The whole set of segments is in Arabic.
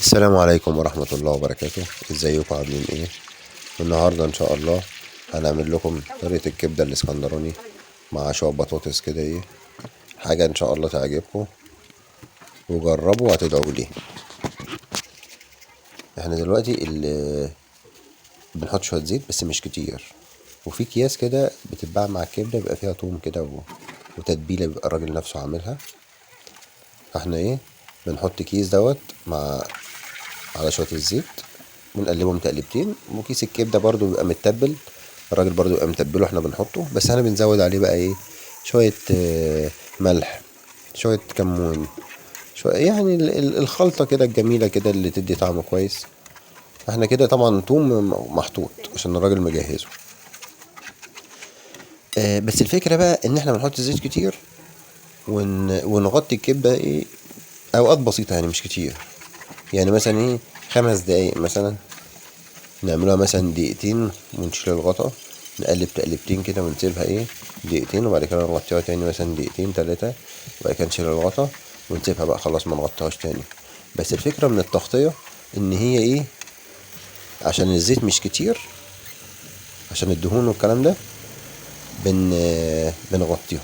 السلام عليكم ورحمة الله وبركاته. ازيكم عاملين ايه؟ النهاردة ان شاء الله هنعمل لكم طريقة الكبدة الاسكندراني مع شوية بطاطس كده، ايه حاجة ان شاء الله تعجبكم وجربوا وهتدعوا لي. احنا دلوقتي اللي بنحط شوية زيت بس مش كتير، وفي اكياس كده بتتباع مع الكبدة بيبقى فيها توم كده وتتبيلة بيبقى الراجل نفسه عاملها. احنا ايه بنحط كيس دوت على شوية الزيت، بنقلبهم تقليبتين، وكيس الكبدة برضو بيبقى متبل، الراجل برضو بيبقى متبله، احنا بنحطه بس احنا بنزود عليه بقى ايه شوية ملح، شوية كمون، شوية يعني الخلطة كده الجميلة كده اللي تدي طعم كويس. احنا كده طبعا توم محطوط عشان الراجل مجهزه. بس الفكرة بقى ان احنا بنحط زيت كتير ونغطي الكبدة ايه اوقات بسيطة، يعني مش كتير، يعني مثلا ايه 5 دقايق مثلا، نعملوها مثلا دقيقتين ونشيل الغطا، نقلب تقلبتين كده ونسيبها ايه دقيقتين، وبعد كده نغطيها تاني مثلا دقيقتين 3، وبعد كده نشيل الغطا ونسيبها بقى خلاص ما نغطيهاش تاني. بس الفكرة من التغطية ان هي ايه عشان الزيت مش كتير، عشان الدهون والكلام ده بنغطيها،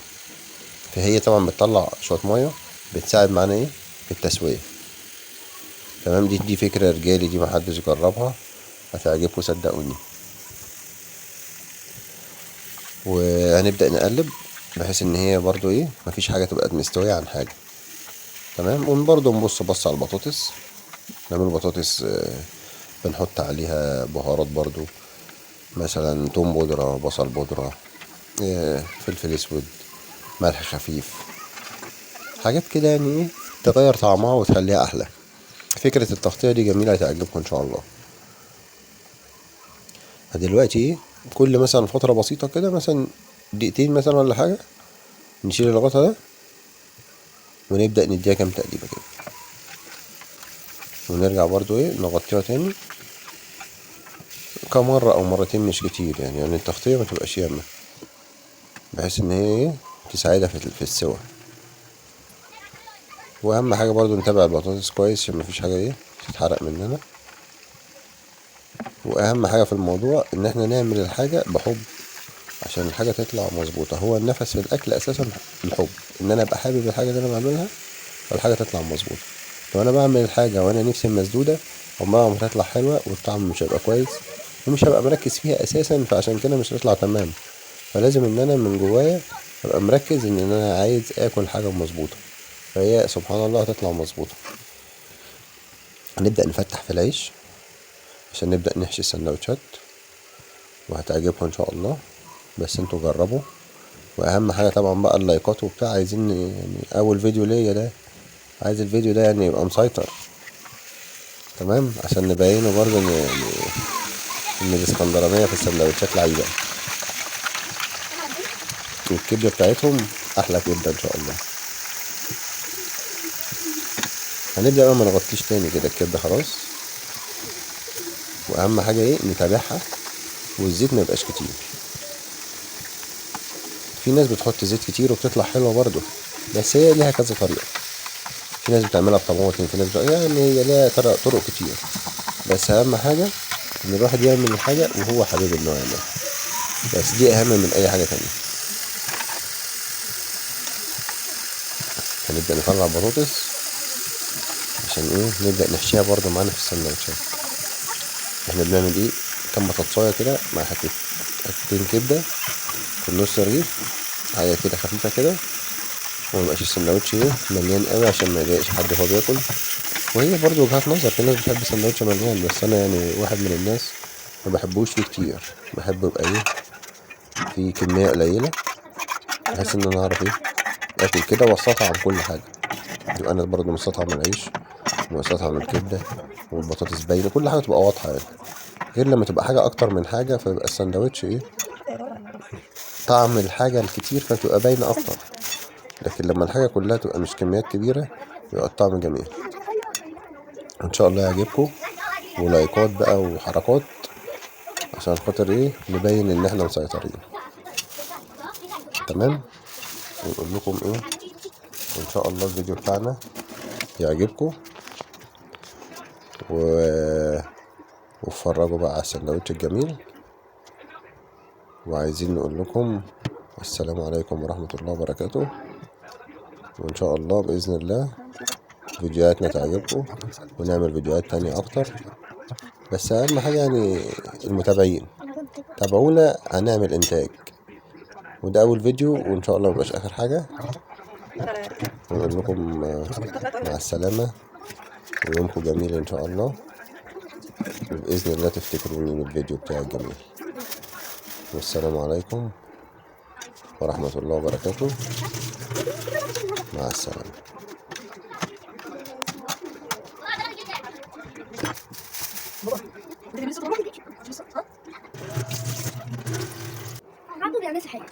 فهي طبعا بتطلع شوية مية بتساعد معانا ايه في التسوية. تمام، دي فكرة رجالي، دي محدش جربها هتعجبكم صدقوني. وهنبدأ نقلب بحيث ان هي برضو ايه مفيش حاجة تبقى مستوية عن حاجة. تمام، وبرضو نبص على البطاطس، نعمل بطاطس بنحط عليها بهارات برضو، مثلا توم بودرة، بصل بودرة، فلفل اسود، ملح خفيف، حاجات كده يعني ايه تغير طعمها وتخليها احلى. فكرة التغطية دي جميلة هتعجبكم ان شاء الله. دلوقتي ايه كل مثلا فترة بسيطة كده، مثلا دقيقتين مثلا ولا حاجة، نشيل الغطا ده ونبدأ نديها كام تقليبة كده، ونرجع برضو ايه نغطيها تاني كمرة او مرتين مش كتير، يعني التغطية ما تبقاش ياما، بحيث ان هي ايه تساعدها في السوا. واهم حاجة برضو نتابع البطاطس كويس عشان مفيش حاجة ايه تتحرق مننا. واهم حاجة في الموضوع ان احنا نعمل الحاجة بحب عشان الحاجة تطلع مظبوطة. هو النفس في الاكل اساسا الحب، ان انا ابقى حابب الحاجة اللي انا بعملها فالحاجة تطلع مظبوطة. لو انا بعمل الحاجة وانا نفسي مسدودة عمرها ما هتطلع حلوة، والطعم مش هيبقى كويس، ومش هبقى مركز فيها اساسا، فعشان كده مش هتطلع تمام. فلازم ان انا من جوايا ابقى مركز ان انا عايز اكل حاجة مظبوطة، فهي سبحان الله هتطلع مظبوطة. هنبدأ نفتح في العيش عشان نبدأ نحشي السندوتشات، وهتعجبكم ان شاء الله، بس انتوا جربوا. واهم حاجة طبعا بقى اللايكات وبتاع، عايزين يعني اول فيديو ليا ده، عايز الفيديو ده يعني يبقى مسيطر. تمام، عشان نبينه برضه ان الاسكندرانية في السندوتشات لعيبة، والكبدة بتاعتهم احلى كبدة ان شاء الله. هنبدأ بقى ما نغطيش تاني كده، الكبدة خلاص. واهم حاجة ايه نتابعها، والزيت ما يبقاش كتير. في ناس بتحط زيت كتير وبتطلع حلوة برضه، بس هي ليها كذا طريقة. في ناس بتعملها بطماطم، في ناس يعني هي ليها طرق كتير، بس اهم حاجة ان الواحد يعمل الحاجة وهو حابب انه يعملها، بس دي اهم من اي حاجة تانية. هنبدأ نطلع بطاطس عشان ايه نبدأ نحشيها برضه معانا في السندوتشات. احنا بنعمل ايه كام بطاطساية كده مع حتتين كبدة في النص رغيف، حاجة كده خفيفة كده، وميبقاش السندوتش ايه مليان قوي عشان ما يضايقش حد وهو بياكل. وهي برضه وجهات نظر، في ناس بتحب السندوتش مليان، بس انا يعني واحد من الناس ما بحبوش فيه كتير، بحب يبقى ايه في كمية قليلة، بحيث ان انا اعرف ايه اكل كده واستطعم كل حاجة. يبقى انا برضه مستطعم العيش ومستطعم الكبدة والبطاطس باينة، كل حاجة تبقى واضحة يعني. غير لما تبقى حاجة اكتر من حاجة فيبقى السندوتش ايه طعم الحاجة الكتير فتبقى باينة اكتر، لكن لما الحاجة كلها تبقى مش كميات كبيرة يبقى الطعم جميل. ان شاء الله يعجبكم، ولايكات بقى وحركات عشان خاطر ايه نبين ان احنا مسيطرين. تمام، ونقول لكم ايه ان شاء الله الفيديو بتاعنا يعجبكم، واتفرجوا بقى على السندوتش الجميل. وعايزين نقول لكم السلام عليكم ورحمة الله وبركاته، وإن شاء الله بإذن الله فيديوهاتنا تعجبكم ونعمل فيديوهات تانية أكتر. بس أهم حاجة يعني المتابعين تابعونا، هنعمل إنتاج. وده أول فيديو وإن شاء الله ميبقاش آخر حاجة. ونقول لكم مع السلامة ويومكم جميل إن شاء الله، وبإذن الله تفتكروني من الفيديو بتاعي الجميل. والسلام عليكم ورحمة الله وبركاته، مع السلامة. عنده بيعمل حاجة